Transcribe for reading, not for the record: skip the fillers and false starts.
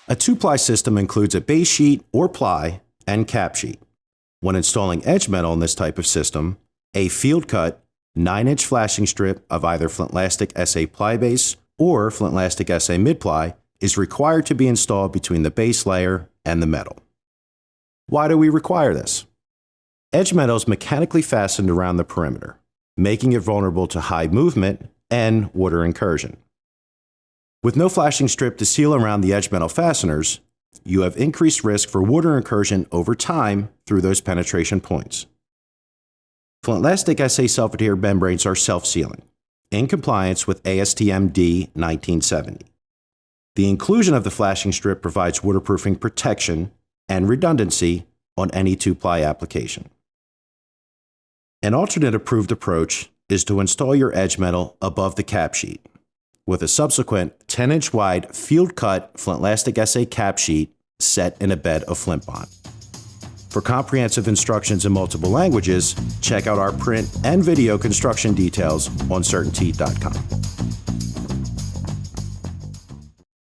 A 2-ply system includes a base sheet or ply and cap sheet. When installing edge metal in this type of system, a field-cut 9-inch flashing strip of either Flintlastic SA Ply Base or Flintlastic SA Mid Ply is required to be installed between the base layer and the metal. Why do we require this? Edge metal is mechanically fastened around the perimeter, making it vulnerable to high movement and water incursion. With no flashing strip to seal around the edge metal fasteners, you have increased risk for water incursion over time through those penetration points. Flintlastic SA self-adhered membranes are self-sealing, in compliance with ASTM D 1970. The inclusion of the flashing strip provides waterproofing protection and redundancy on any 2-ply application. An alternate approved approach is to install your edge metal above the cap sheet, with a subsequent 10-inch wide field-cut Flintlastic SA cap sheet set in a bed of flint bond. For comprehensive instructions in multiple languages, check out our print and video construction details on CertainTeed.com.